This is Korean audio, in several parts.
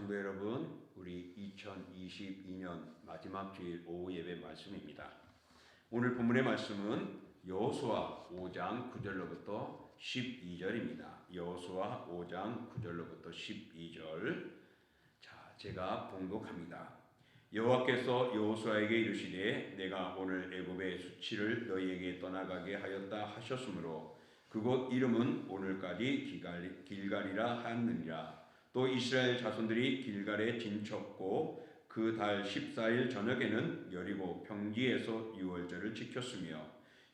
성도 여러분, 우리 2022년 마지막 주일 오후 예배 말씀입니다. 오늘 본문의 말씀은 여호수아 5장 9절로부터 12절입니다. 여호수아 5장 9절로부터 12절. 자, 제가 봉독합니다. 여호와께서 여호수아에게 이르시되 내가 오늘 애굽의 수치를 너희에게 떠나가게 하였다 하셨으므로 그곳 이름은 오늘까지 길갈이라 하였느니라. 또 이스라엘 자손들이 길갈에 진쳤고 그 달 14일 저녁에는 여리고 평지에서 유월절을 지켰으며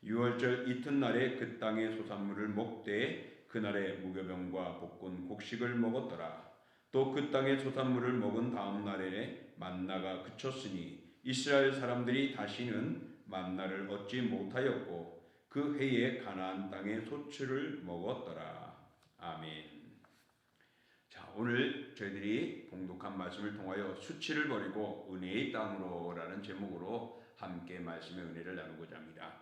유월절 이튿날에 그 땅의 소산물을 먹되 그날에 무교병과 볶은 곡식을 먹었더라. 또 그 땅의 소산물을 먹은 다음 날에 만나가 그쳤으니 이스라엘 사람들이 다시는 만나를 얻지 못하였고 그 해에 가나안 땅의 소출을 먹었더라. 아멘. 자, 오늘 저희들이 봉독한 말씀을 통하여 수치를 버리고 은혜의 땅으로 라는 제목으로 함께 말씀의 은혜를 나누고자 합니다.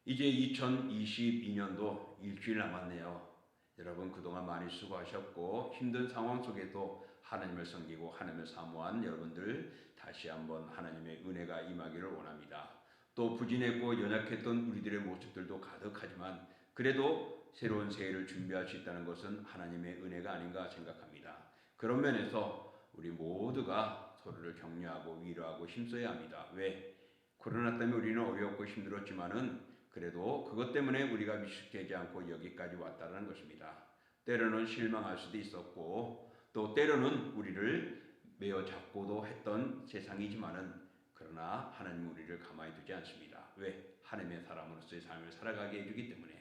이제 2022년도 일주일 남았네요. 여러분 그동안 많이 수고하셨고 힘든 상황 속에도 하나님을 섬기고 하나님을 사모한 여러분들 다시 한번 하나님의 은혜가 임하기를 원합니다. 또 부진했고 연약했던 우리들의 모습들도 가득하지만 그래도 새로운 새해를 준비할 수 있다는 것은 하나님의 은혜가 아닌가 생각합니다. 그런 면에서 우리 모두가 서로를 격려하고 위로하고 힘써야 합니다. 왜? 코로나 때문에 우리는 어렵고 힘들었지만은 그래도 그것 때문에 우리가 미숙되지 않고 여기까지 왔다는 것입니다. 때로는 실망할 수도 있었고 또 때로는 우리를 메어 잡고도 했던 세상이지만은 그러나 하나님은 우리를 가만히 두지 않습니다. 왜? 하나님의 사람으로서의 삶을 살아가게 해주기 때문에.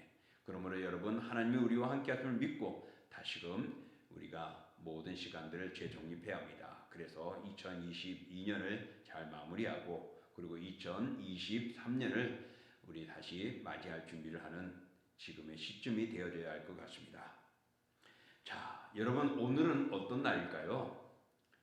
그러므로 여러분 하나님이 우리와 함께 하심을 믿고 다시금 우리가 모든 시간들을 재정립해야 합니다. 그래서 2022년을 잘 마무리하고 그리고 2023년을 우리 다시 맞이할 준비를 하는 지금의 시점이 되어져야 할 것 같습니다. 자, 여러분 오늘은 어떤 날일까요?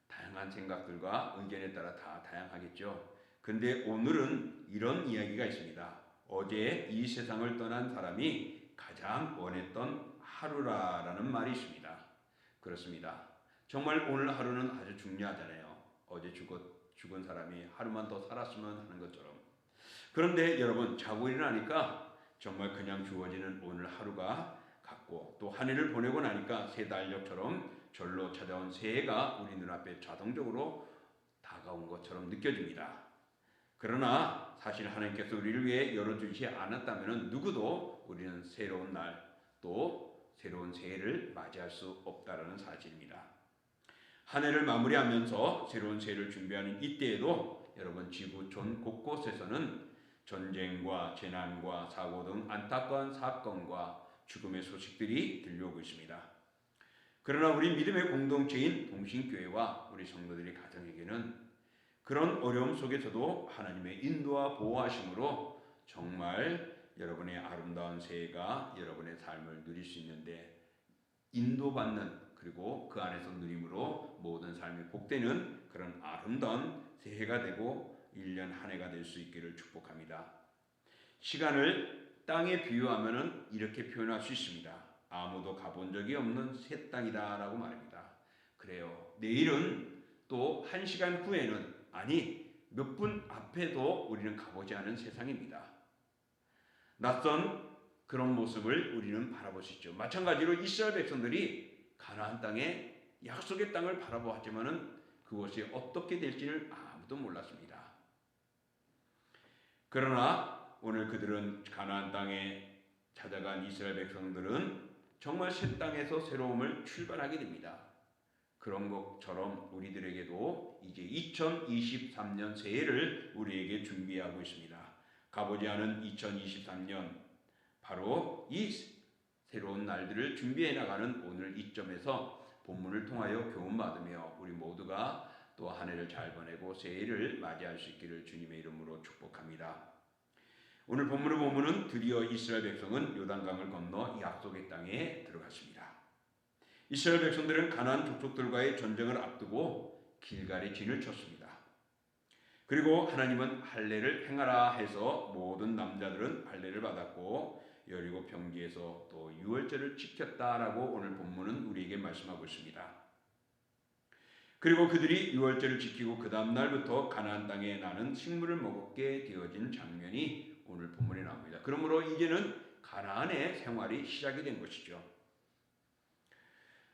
다양한 생각들과 의견에 따라 다 다양하겠죠. 근데 오늘은 이런 이야기가 있습니다. 어제 이 세상을 떠난 사람이 가장 원했던 하루라라는 말이 있습니다. 그렇습니다. 정말 오늘 하루는 아주 중요하잖아요. 어제 죽은 사람이 하루만 더 살았으면 하는 것처럼. 그런데 여러분 자고 일어나니까 정말 그냥 주어지는 오늘 하루가 같고 또 한 해를 보내고 나니까 새 달력처럼 절로 찾아온 새해가 우리 눈앞에 자동적으로 다가온 것처럼 느껴집니다. 그러나 사실 하나님께서 우리를 위해 열어주지 않았다면 누구도 우리는 새로운 날 또 새로운 새해를 맞이할 수 없다라는 사실입니다. 한 해를 마무리하면서 새로운 새해를 준비하는 이때에도 여러분 지구촌 곳곳에서는 전쟁과 재난과 사고 등 안타까운 사건과 죽음의 소식들이 들려오고 있습니다. 그러나 우리 믿음의 공동체인 동신교회와 우리 성도들의 가정에게는 그런 어려움 속에서도 하나님의 인도와 보호하심으로 정말 여러분의 아름다운 새해가 여러분의 삶을 누릴 수 있는데 인도받는 그리고 그 안에서 누림으로 모든 삶이 복되는 그런 아름다운 새해가 되고 1년 한 해가 될 수 있기를 축복합니다. 시간을 땅에 비유하면 이렇게 표현할 수 있습니다. 아무도 가본 적이 없는 새 땅이다라고 말합니다. 그래요. 내일은 또 1시간 후에는 아니 몇 분 앞에도 우리는 가보지 않은 세상입니다. 낯선 그런 모습을 우리는 바라볼 수 있죠. 마찬가지로 이스라엘 백성들이 가나안 땅에 약속의 땅을 바라보았지만은 그것이 어떻게 될지를 아무도 몰랐습니다. 그러나 오늘 그들은 가나안 땅에 찾아간 이스라엘 백성들은 정말 새 땅에서 새로움을 출발하게 됩니다. 그런 것처럼 우리들에게도 이제 2023년 새해를 우리에게 준비하고 있습니다. 가보지 않은 2023년 바로 이 새로운 날들을 준비해 나가는 오늘 이점에서 본문을 통하여 교훈받으며 우리 모두가 또 한 해를 잘 보내고 새해를 맞이할 수 있기를 주님의 이름으로 축복합니다. 오늘 본문을 보면은 드디어 이스라엘 백성은 요단강을 건너 약속의 땅에 들어갔습니다. 이스라엘 백성들은 가나안 족속들과의 전쟁을 앞두고 길갈에 진을 쳤습니다. 그리고 하나님은 할례를 행하라 해서 모든 남자들은 할례를 받았고 여리고 평지에서 또 유월절을 지켰다라고 오늘 본문은 우리에게 말씀하고 있습니다. 그리고 그들이 유월절을 지키고 그 다음 날부터 가나안 땅에 나는 식물을 먹게 되어진 장면이 오늘 본문에 나옵니다. 그러므로 이제는 가나안의 생활이 시작이 된 것이죠.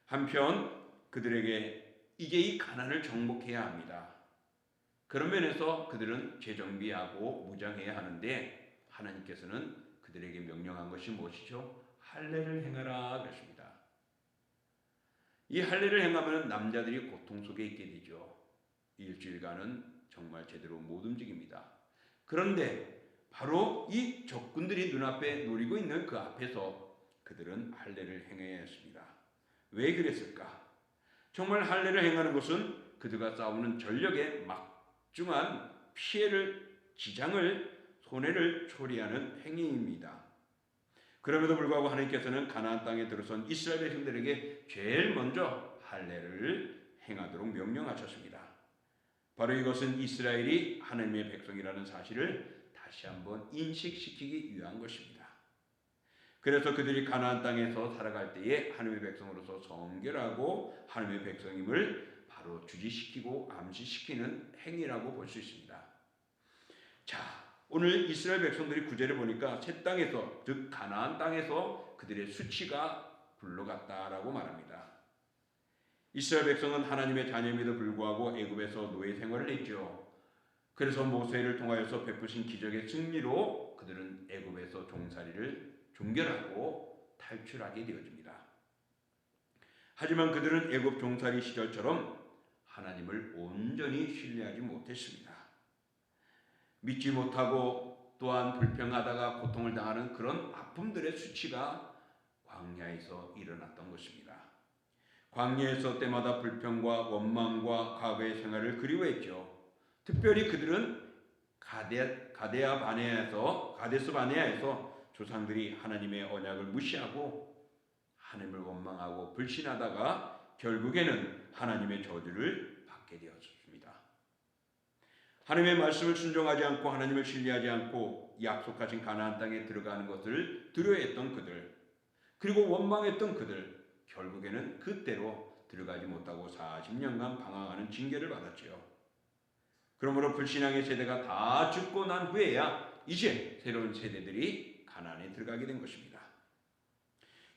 한편 그들에게 이제 이 가나안을 정복해야 합니다. 그런 면에서 그들은 재정비하고 무장해야 하는데 하나님께서는 그들에게 명령한 것이 무엇이죠? 할례를 행하라 그랬습니다. 이 할례를 행하면 남자들이 고통 속에 있게 되죠. 일주일간은 정말 제대로 못 움직입니다. 그런데 바로 이 적군들이 눈앞에 노리고 있는 그 앞에서 그들은 할례를 행해야 했습니다. 왜 그랬을까? 정말 할례를 행하는 것은 그들과 싸우는 전력에 막중한 피해를, 지장을, 손해를 초래하는 행위입니다. 그럼에도 불구하고 하나님께서는 가나안 땅에 들어선 이스라엘 백성들에게 제일 먼저 할례를 행하도록 명령하셨습니다. 바로 이것은 이스라엘이 하나님의 백성이라는 사실을 다시 한번 인식시키기 위한 것입니다. 그래서 그들이 가나안 땅에서 살아갈 때에 하나님의 백성으로서 성결하고 하나님의 백성임을 바로 주지시키고 암시시키는 행위라고 볼 수 있습니다. 자, 오늘 이스라엘 백성들이 구절을 보니까 새 땅에서, 즉 가나안 땅에서 그들의 수치가 굴러갔다라고 말합니다. 이스라엘 백성은 하나님의 자녀임에도 불구하고 애굽에서 노예 생활을 했죠. 그래서 모세를 통하여서 베푸신 기적의 승리로 그들은 애굽에서 종살이를 종결하고 탈출하게 되어집니다. 하지만 그들은 애굽 종살이 시절처럼 하나님을 온전히 신뢰하지 못했습니다. 믿지 못하고 또한 불평하다가 고통을 당하는 그런 아픔들의 수치가 광야에서 일어났던 것입니다. 광야에서 때마다 불평과 원망과 과거의 생활을 그리워했죠. 특별히 그들은 가데스 바네아에서 조상들이 하나님의 언약을 무시하고 하나님을 원망하고 불신하다가 결국에는 하나님의 저주를 받게 되었습니다. 하나님의 말씀을 순종하지 않고 하나님을 신뢰하지 않고 약속하신 가나안 땅에 들어가는 것을 두려워했던 그들, 그리고 원망했던 그들, 결국에는 그때로 들어가지 못하고 40년간 방황하는 징계를 받았지요. 그러므로 불신앙의 세대가 다 죽고 난 후에야 이제 새로운 세대들이 가나안에 들어가게 된 것입니다.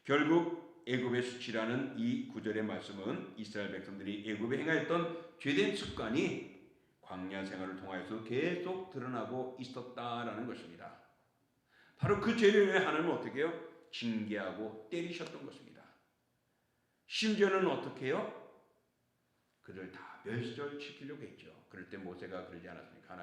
결국 애굽의 수치라는 이 구절의 말씀은 이스라엘 백성들이 애굽에 행하였던 죄된 습관이 광야 생활을 통하여서 계속 드러나고 있었다라는 것입니다. 바로 그 죄를 위해 하나님은 어떻게 해요? 징계하고 때리셨던 것입니다. 심지어는 어떻게 해요? 그들 다 멸절시키려고 했죠. 그럴 때 모세가 그러지 않았습니까?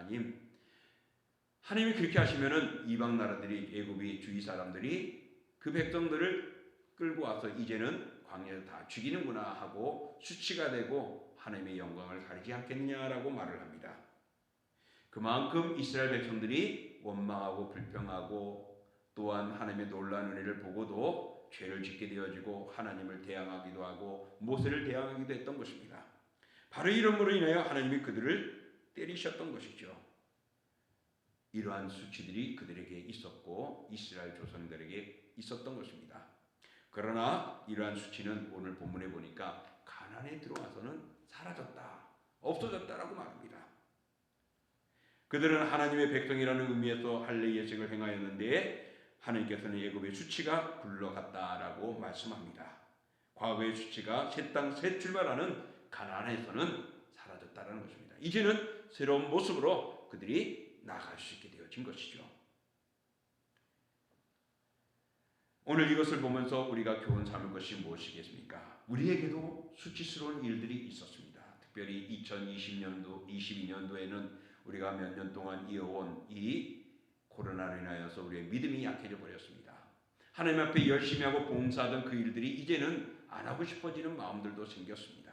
하나님이 그렇게 하시면은 이방 나라들이, 애굽이 주위 사람들이 그 백성들을 끌고 와서 이제는 광야에서 다 죽이는구나 하고 수치가 되고 하나님의 영광을 가리지 않겠냐라고 말을 합니다. 그만큼 이스라엘 백성들이 원망하고 불평하고 또한 하나님의 놀라운 은혜를 보고도 죄를 짓게 되어지고 하나님을 대항하기도 하고 모세를 대항하기도 했던 것입니다. 바로 이름으로 인하여 하나님이 그들을 때리셨던 것이죠. 이러한 수치들이 그들에게 있었고 이스라엘 조상들에게 있었던 것입니다. 그러나 이러한 수치는 오늘 본문에 보니까 가나안에 들어와서는 사라졌다, 없어졌다라고 말합니다. 그들은 하나님의 백성이라는 의미에서 할례 예식을 행하였는데 하나님께서는 애굽의 수치가 굴러갔다라고 말씀합니다. 과거의 수치가 새 땅 새 출발하는 가나안에서는 사라졌다라는 것입니다. 이제는 새로운 모습으로 그들이 나아갈 수 있게 되어진 것이죠. 오늘 이것을 보면서 우리가 교훈 삼을 것이 무엇이겠습니까? 우리에게도 수치스러운 일들이 있었습니다. 특별히 2020년도, 22년도에는 우리가 몇 년 동안 이어온 이 코로나로 인하여서 우리의 믿음이 약해져 버렸습니다. 하나님 앞에 열심히 하고 봉사하던 그 일들이 이제는 안 하고 싶어지는 마음들도 생겼습니다.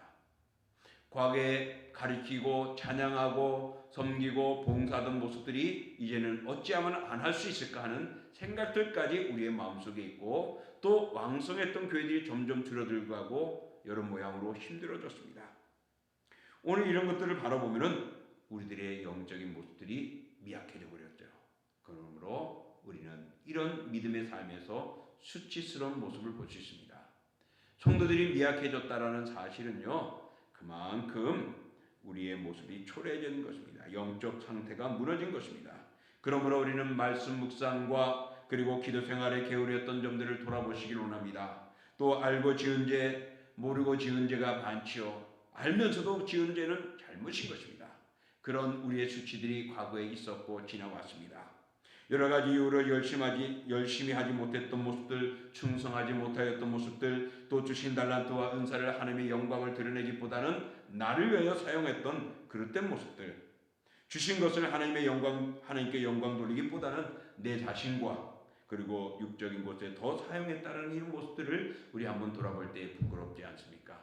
과거에 가르치고 찬양하고 섬기고 봉사하던 모습들이 이제는 어찌하면 안 할 수 있을까 하는 생각들까지 우리의 마음속에 있고 또 왕성했던 교회들이 점점 줄어들고 하고 여러 모양으로 힘들어졌습니다. 오늘 이런 것들을 바라보면은 우리들의 영적인 모습들이 미약해져 버렸죠. 그러므로 우리는 이런 믿음의 삶에서 수치스러운 모습을 볼 수 있습니다. 성도들이 미약해졌다라는 사실은요, 그만큼 우리의 모습이 초라해진 것입니다. 영적 상태가 무너진 것입니다. 그러므로 우리는 말씀 묵상과 그리고 기도 생활에 게으르었던 점들을 돌아보시길 원합니다. 또 알고 지은 죄, 모르고 지은 죄가 많지요. 알면서도 지은 죄는 잘못인 것입니다. 그런 우리의 수치들이 과거에 있었고 지나왔습니다. 여러 가지 이유로 열심히 하지 못했던 모습들, 충성하지 못하였던 모습들, 또 주신 달란트와 은사를 하나님의 영광을 드러내기보다는 나를 위하여 사용했던 그릇된 모습들, 주신 것을 하나님께 영광 돌리기보다는 내 자신과 그리고 육적인 것에 더 사용했다는 이런 모습들을 우리 한번 돌아볼 때 부끄럽지 않습니까?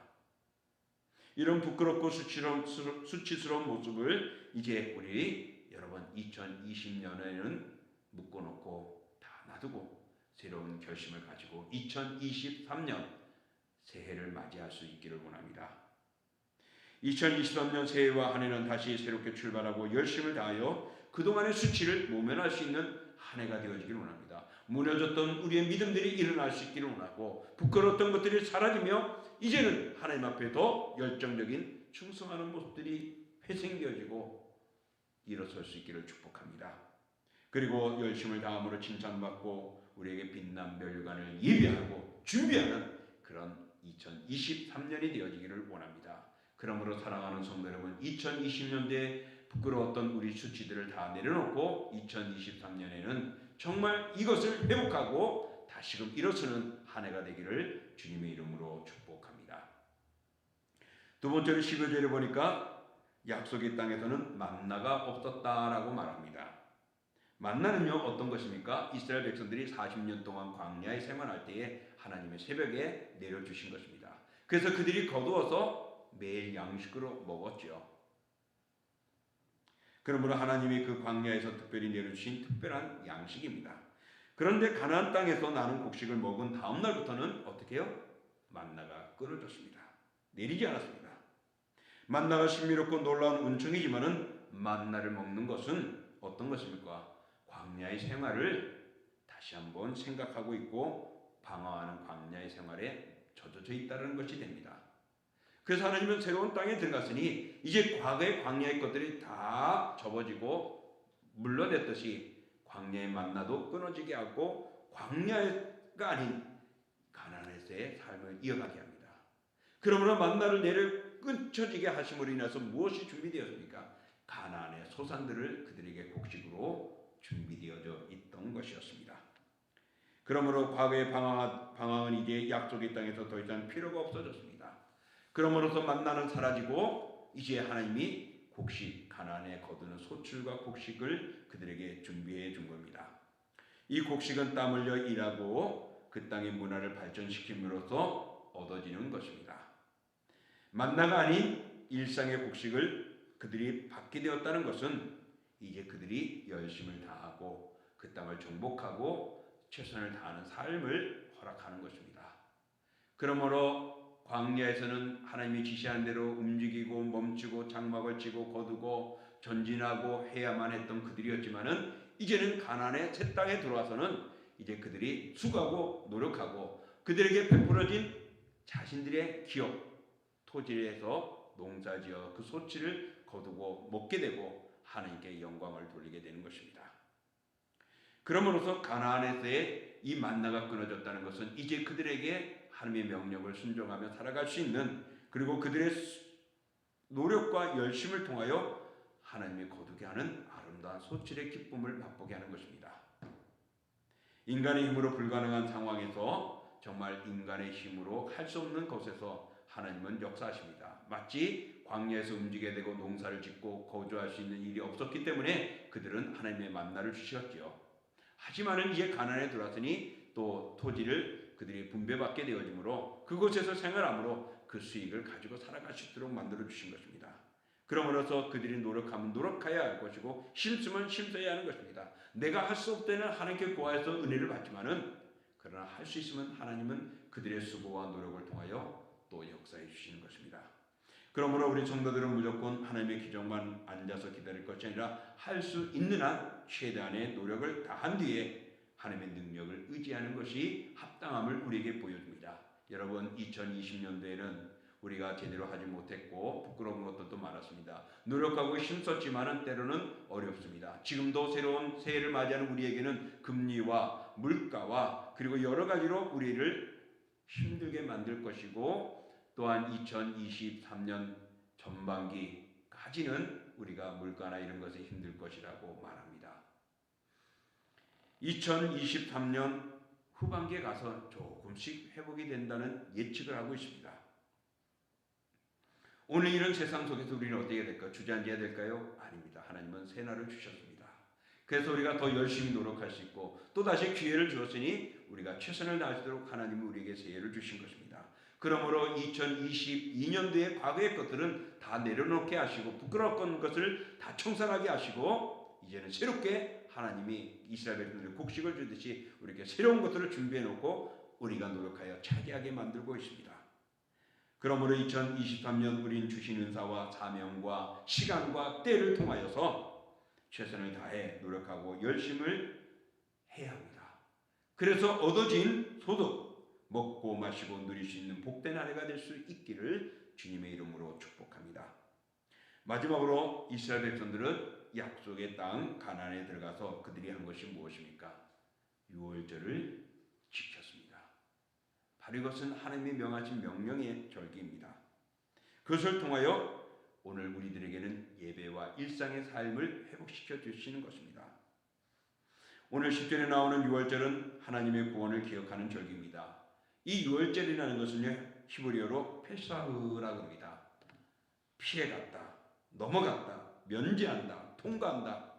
이런 부끄럽고 수치스러운 모습을 이제 우리 여러분 2020년에는 묶어놓고 다 놔두고 새로운 결심을 가지고 2023년 새해를 맞이할 수 있기를 원합니다. 2023년 새해와 한 해는 다시 새롭게 출발하고 열심을 다하여 그동안의 수치를 모면할 수 있는 한 해가 되어지길 원합니다. 무너졌던 우리의 믿음들이 일어날 수 있기를 원하고 부끄러웠던 것들이 사라지며 이제는 하나님 앞에 더 열정적인 충성하는 모습들이 회생되어지고 일어설 수 있기를 축복합니다. 그리고 열심을 다함으로 칭찬받고 우리에게 빛난 멸관을 예비하고 준비하는 그런 2023년이 되어지기를 원합니다. 그러므로 사랑하는 성도 여러분, 2020년대에 부끄러웠던 우리 수치들을 다 내려놓고 2023년에는 정말 이것을 회복하고 다시금 일어서는 한 해가 되기를 주님의 이름으로 축복합니다. 두 번째로 12절에 보니까 약속의 땅에서는 만나가 없었다라고 말합니다. 만나는요 어떤 것입니까? 이스라엘 백성들이 40년 동안 광야에 생활할 때에 하나님의 새벽에 내려주신 것입니다. 그래서 그들이 거두어서 매일 양식으로 먹었죠. 그러므로 하나님이 그 광야에서 특별히 내려주신 특별한 양식입니다. 그런데 가나안 땅에서 나는 곡식을 먹은 다음 날부터는 어떻게 해요? 만나가 끊어졌습니다. 내리지 않았습니다. 만나가 신비롭고 놀라운 은총이지만은 만나를 먹는 것은 어떤 것입니까? 광야의 생활을 다시 한번 생각하고 있고 방황하는 광야의 생활에 젖어져 있다는 것이 됩니다. 그래서 하나님은 새로운 땅에 들어갔으니 이제 과거의 광야의 것들이 다 접어지고 물러냈듯이 광야의 만나도 끊어지게 하고 광야가 아닌 가나안에서의 삶을 이어가게 합니다. 그러므로 만나를 끊쳐지게 하심으로 인해서 무엇이 준비되었습니까? 가나안의 소산들을 그들에게 곡식으로 준비되어져 있던 것이었습니다. 그러므로 과거의 방황은 이제 약속의 땅에서 더 이상 필요가 없어졌습니다. 그러므로서 만나는 사라지고 이제 하나님이 곡식, 가나안에 거두는 소출과 곡식을 그들에게 준비해 준 겁니다. 이 곡식은 땀 흘려 일하고 그 땅의 문화를 발전시킴으로써 얻어지는 것입니다. 만나가 아닌 일상의 곡식을 그들이 받게 되었다는 것은 이제 그들이 열심을 다하고 그 땅을 정복하고 최선을 다하는 삶을 허락하는 것입니다. 그러므로 광야에서는 하나님이 지시한 대로 움직이고 멈추고 장막을 치고 거두고 전진하고 해야만 했던 그들이었지만은 이제는 가나안의 새 땅에 들어와서는 이제 그들이 수고하고 노력하고 그들에게 베풀어진 자신들의 기업 토지에서 농사지어 그 소치를 거두고 먹게 되고 하나님께 영광을 돌리게 되는 것입니다. 그러므로서 가나안에서의 이 만나가 끊어졌다는 것은 이제 그들에게 하나님의 명령을 순종하며 살아갈 수 있는 그리고 그들의 노력과 열심을 통하여 하나님이 거두게 하는 아름다운 소출의 기쁨을 맛보게 하는 것입니다. 인간의 힘으로 불가능한 상황에서 정말 인간의 힘으로 할 수 없는 것에서 하나님은 역사하십니다. 마치 광야에서 움직여야 되고 농사를 짓고 거주할 수 있는 일이 없었기 때문에 그들은 하나님의 만나를 주셨지요. 하지만은 이제 가나안에 들어왔으니 또 토지를 그들이 분배받게 되어지므로 그곳에서 생활함으로 그 수익을 가지고 살아갈 수 있도록 만들어 주신 것입니다. 그러므로서 그들이 노력하면 노력해야 할 것이고 힘쓰면 힘써야 하는 것입니다. 내가 할 수 없을 때는 하나님께 구하여서 은혜를 받지만은 그러나 할 수 있으면 하나님은 그들의 수고와 노력을 통하여 또 역사해 주시는 것입니다. 그러므로 우리 성도들은 무조건 하나님의 기적만 앉아서 기다릴 것이 아니라 할 수 있는 한 최대한의 노력을 다한 뒤에 하나님의 능력을 의지하는 것이 합당함을 우리에게 보여줍니다. 여러분 2020년도에는 우리가 제대로 하지 못했고 부끄러운 것들도 많았습니다. 노력하고 힘썼지만은 때로는 어렵습니다. 지금도 새로운 새해를 맞이하는 우리에게는 금리와 물가와 그리고 여러 가지로 우리를 힘들게 만들 것이고 또한 2023년 전반기까지는 우리가 물가나 이런 것에 힘들 것이라고 말합니다. 2023년 후반기에 가서 조금씩 회복이 된다는 예측을 하고 있습니다. 오늘 이런 세상 속에서 우리는 어떻게 될까요? 주저앉아야 될까요? 아닙니다. 하나님은 새 날을 주셨습니다. 그래서 우리가 더 열심히 노력할 수 있고 또다시 기회를 주었으니 우리가 최선을 다하도록 하나님은 우리에게 새해를 주신 것입니다. 그러므로 2022년도의 과거의 것들은 다 내려놓게 하시고 부끄러웠던 것을 다 청산하게 하시고 이제는 새롭게 하나님이 이스라엘 백성들에게 곡식을 주듯이 우리에게 새로운 것들을 준비해 놓고 우리가 노력하여 차지하게 만들고 있습니다. 그러므로 2023년 우린 주신 은사와 사명과 시간과 때를 통하여서 최선을 다해 노력하고 열심을 해야 합니다. 그래서 얻어진 소득, 먹고 마시고 누릴 수 있는 복된 한 해가 될 수 있기를 주님의 이름으로 축복합니다. 마지막으로 이스라엘 백성들은 약속의 땅 가나안에 들어가서 그들이 한 것이 무엇입니까? 유월절을 지켰습니다. 바로 이것은 하나님이 명하신 명령의 절기입니다. 그것을 통하여 오늘 우리들에게는 예배와 일상의 삶을 회복시켜 주시는 것입니다. 오늘 10절에 나오는 유월절은 하나님의 구원을 기억하는 절기입니다. 이 유월절이라는 것은요, 히브리어로 페사흐라고 합니다. 피해갔다, 넘어갔다, 면제한다, 통과한다,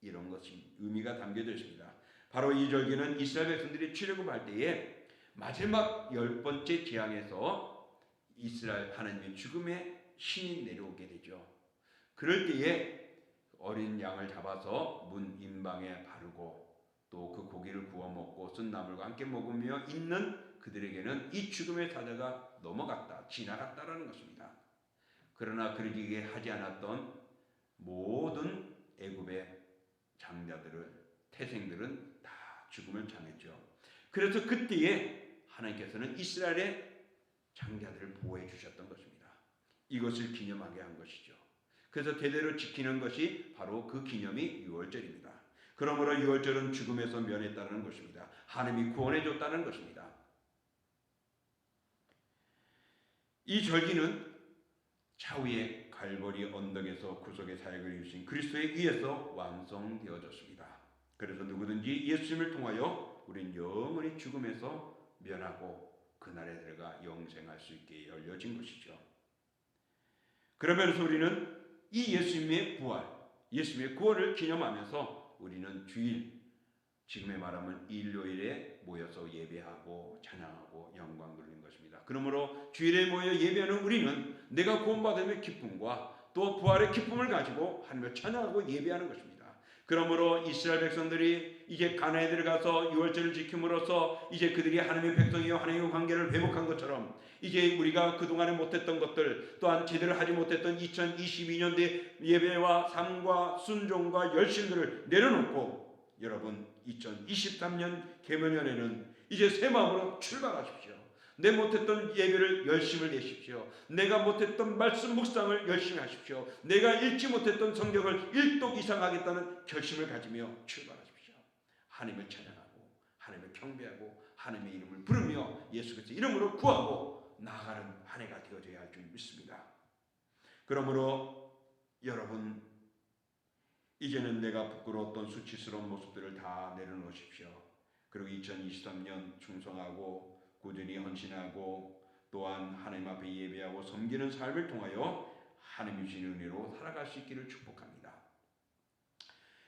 이런 것이 의미가 담겨져 있습니다. 바로 이 절기는 이스라엘 백성들이 출애굽할 때에 마지막 10번째 재앙에서 이스라엘 하나님의 죽음의 신이 내려오게 되죠. 그럴 때에 어린 양을 잡아서 문 임방에 바르고 또 그 고기를 구워 먹고 쓴 나물과 함께 먹으며 있는 그들에게는 이 죽음의 사자가 넘어갔다, 지나갔다라는 것입니다. 그러나 그러기에 하지 않았던 모든 애굽의 장자들은, 태생들은 다 죽음을 당했죠. 그래서 그때에 하나님께서는 이스라엘의 장자들을 보호해 주셨던 것입니다. 이것을 기념하게 한 것이죠. 그래서 대대로 지키는 것이 바로 그 기념이 유월절입니다. 그러므로 유월절은 죽음에서 면했다는 것입니다. 하나님이 구원해 줬다는 것입니다. 이 절기는 차후에 갈보리 언덕에서 구속의 사역을 이루신 그리스도에 의해서 완성되어졌습니다. 그래서 누구든지 예수님을 통하여 우리는 영원히 죽음에서 면하고 그날에 들어가 영생할 수 있게 열려진 것이죠. 그러면서 우리는 이 예수님의 부활, 예수님의 구원을 기념하면서 우리는 주일, 지금의 말하면 일요일에 모여서 예배하고 찬양하고 영광 돌리는 것입니다. 그러므로 주일에 모여 예배하는 우리는 내가 구원받음의 기쁨과 또 부활의 기쁨을 가지고 하나님을 찬양하고 예배하는 것입니다. 그러므로 이스라엘 백성들이 이제 가나안에 들어가서 유월절을 지킴으로써 이제 그들이 하나님의 백성이요 하나님의 관계를 회복한 것처럼 이제 우리가 그동안에 못했던 것들 또한 제대로 하지 못했던 2022년도의 예배와 삶과 순종과 열심들을 내려놓고 여러분 2023년 계명년에는 이제 새 마음으로 출발하십시오. 내 못했던 예배를 열심을 내십시오. 내가 못했던 말씀 묵상을 열심히 하십시오. 내가 읽지 못했던 성경을 1독 이상 하겠다는 결심을 가지며 출발하십시오. 하나님을 찬양하고 하나님을 경배하고 하나님의 이름을 부르며 예수 그리스도의 이름으로 구하고 나아가는 한 해가 되어져야 할 줄 믿습니다. 그러므로 여러분 이제는 내가 부끄러웠던 수치스러운 모습들을 다 내려놓으십시오. 그리고 2023년 충성하고 꾸준히 헌신하고 또한 하나님 앞에 예배하고 섬기는 삶을 통하여 하나님이 주신 은혜로 살아갈 수 있기를 축복합니다.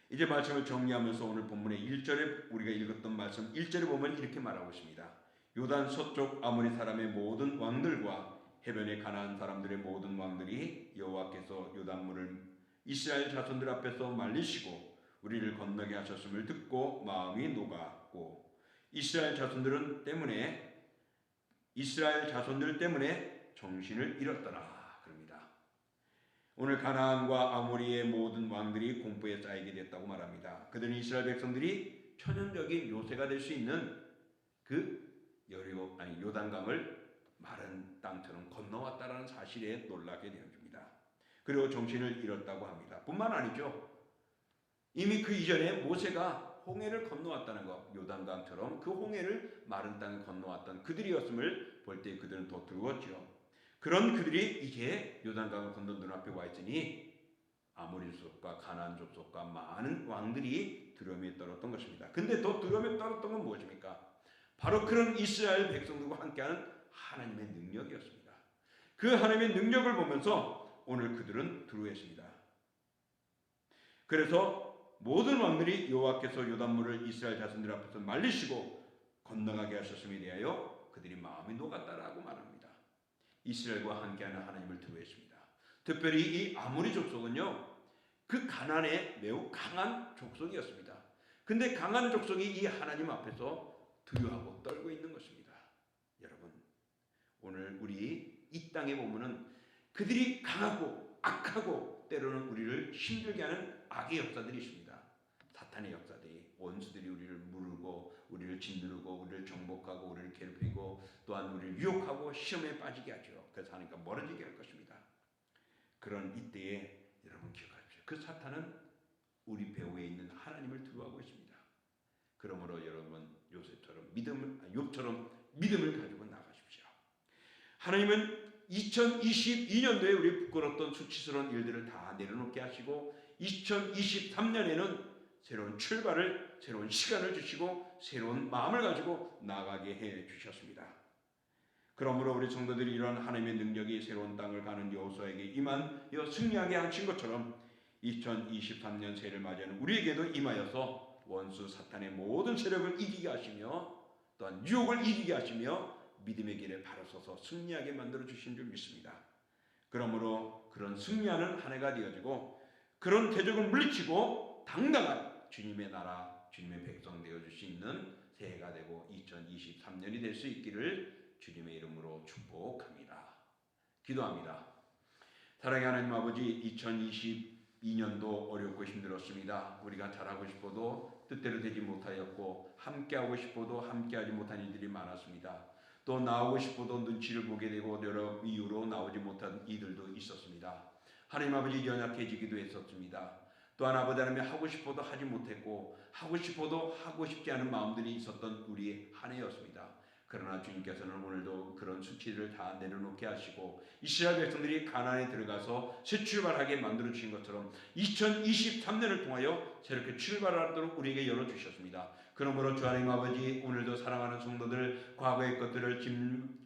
이제 말씀을 정리하면서 오늘 본문의 1절에 우리가 읽었던 말씀 1절에 보면 이렇게 말하고 있습니다. 요단 서쪽 아모리 사람의 모든 왕들과 해변의 가나안 사람들의 모든 왕들이 여호와께서 요단물을 이스라엘 자손들 앞에서 말리시고 우리를 건너게 하셨음을 듣고 마음이 녹았고 이스라엘 자손들 때문에 정신을 잃었더라 그럽니다. 오늘 가나안과 아모리의 모든 왕들이 공포에 쌓이게 됐다고 말합니다. 그들은 이스라엘 백성들이 천연적인 요새가 될 수 있는 그 요단강을 마른 땅처럼 건너왔다라는 사실에 놀라게 되어집니다. 그리고 정신을 잃었다고 합니다. 뿐만 아니죠. 이미 그 이전에 모세가 홍해를 건너왔다는 것, 요단강처럼 그 홍해를 마른 땅에 건너왔던 그들이었음을 볼 때 그들은 더 두려웠죠. 그런 그들이 이제 요단강을 건너 눈앞에 와 있으니 아모리 족속과 가나안 족속과 많은 왕들이 두려움에 떨었던 것입니다. 근데 더 두려움에 떨었던 건 무엇입니까? 바로 그런 이스라엘 백성들과 함께하는 하나님의 능력이었습니다. 그 하나님의 능력을 보면서 오늘 그들은 두려워했습니다. 그래서 모든 왕들이 여호와께서 요단물을 이스라엘 자손들 앞에서 말리시고 건너가게 하셨음에 대하여 그들이 마음이 녹았다라고 말합니다. 이스라엘과 함께하는 하나님을 두려워했습니다. 특별히 이 아모리 족속은요, 그 가나안에 매우 강한 족속이었습니다. 근데 강한 족속이 이 하나님 앞에서 두려워하고 떨고 있는 것입니다. 여러분, 오늘 우리 이 땅에 보면은 그들이 강하고 악하고 때로는 우리를 힘들게 하는 악의 역사들이 있습니다. 사탄의 역사들이, 원수들이 우리를 무르고 우리를 짓누르고 우리를 정복하고 우리를 괴롭히고 또한 우리를 유혹하고 시험에 빠지게 하죠. 그래서 하니까 멀어지게 할 것입니다. 그런 이때에 여러분 기억하십시오. 그 사탄은 우리 배후에 있는 하나님을 두려워하고 있습니다. 그러므로 여러분 욥처럼 믿음을 가지고 나가십시오. 하나님은 2022년도에 우리 부끄러웠던 수치스러운 일들을 다 내려놓게 하시고 2023년에는 새로운 출발을, 새로운 시간을 주시고 새로운 마음을 가지고 나가게 해 주셨습니다. 그러므로 우리 성도들이 이러한 하나님의 능력이 새로운 땅을 가는 여호수아에게 임하여 승리하게 하신 것처럼 2023년 새해를 맞이하는 우리에게도 임하여서 원수 사탄의 모든 세력을 이기게 하시며 또한 유혹을 이기게 하시며 믿음의 길에 바로 서서 승리하게 만들어 주신 줄 믿습니다. 그러므로 그런 승리하는 한 해가 되어지고 그런 대적을 물리치고 당당한 주님의 나라, 주님의 백성 되어줄 수 있는 새해가 되고 2023년이 될 수 있기를 주님의 이름으로 축복합니다. 기도합니다. 사랑의 하나님 아버지, 2022년도 어렵고 힘들었습니다. 우리가 잘하고 싶어도 뜻대로 되지 못하였고 함께하고 싶어도 함께하지 못한 이들이 많았습니다. 또 나오고 싶어도 눈치를 보게 되고 여러 이유로 나오지 못한 이들도 있었습니다. 하나님 아버지, 연약해지기도 했었습니다. 또한 아버지 하나님, 하고 싶어도 하지 못했고 하고 싶어도 하고 싶지 않은 마음들이 있었던 우리의 한 해였습니다. 그러나 주님께서는 오늘도 그런 수치를 다 내려놓게 하시고 이스라엘 백성들이 가나안에 들어가서 새 출발하게 만들어 주신 것처럼 2023년을 통하여 새롭게 출발하도록 우리에게 열어주셨습니다. 그러므로 주 하나님 아버지, 오늘도 사랑하는 성도들 과거의 것들을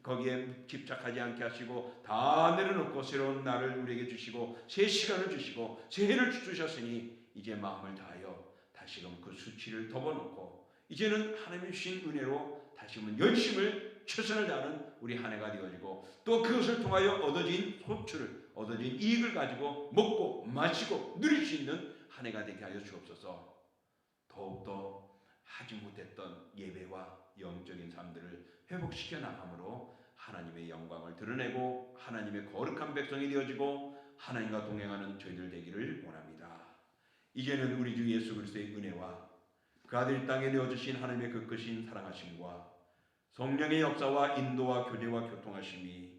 거기에 집착하지 않게 하시고 다 내려놓고 새로운 날을 우리에게 주시고 새 시간을 주시고 새 해를 주셨으니 이제 마음을 다하여 다시금 그 수치를 덮어놓고 이제는 하나님의 주신 은혜로 다시금 열심을 최선을 다하는 우리 한 해가 되어지고 또 그것을 통하여 얻어진 소출을, 얻어진 이익을 가지고 먹고 마시고 누릴 수 있는 한 해가 되게 하여 주옵소서. 더욱더 하지 못했던 예배와 영적인 삶들을 회복시켜 나감으로 하나님의 영광을 드러내고 하나님의 거룩한 백성이 되어지고 하나님과 동행하는 저희들 되기를 원합니다. 이제는 우리 주 예수 그리스도의 은혜와 그 아들 땅에 내어주신 하나님의 그 크신 사랑하심과 성령의 역사와 인도와 교제와 교통하심이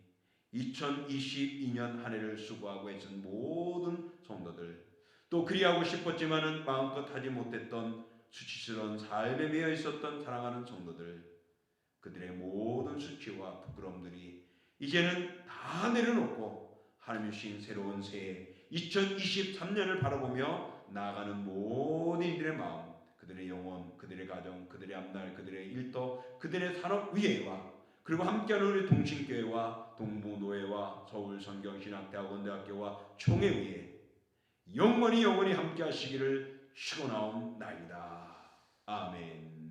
2022년 한 해를 수고하고 애쓴 모든 성도들, 또 그리하고 싶었지만은 마음껏 하지 못했던 수치스러운 삶에 매여 있었던 사랑하는 성도들, 그들의 모든 수치와 부끄러움들이 이제는 다 내려놓고 하나님이 주신 새로운 새해 2023년을 바라보며 나아가는 모든 이들의 마음, 그들의 영혼, 그들의 가정, 그들의 앞날, 그들의 일터, 그들의 산업 위에와 그리고 함께하는 우리 동신교회와 동부노회와 서울성경신학대학원대학교와 총회 위에 영원히 함께 하시기를 축원하옵나이다. 아멘.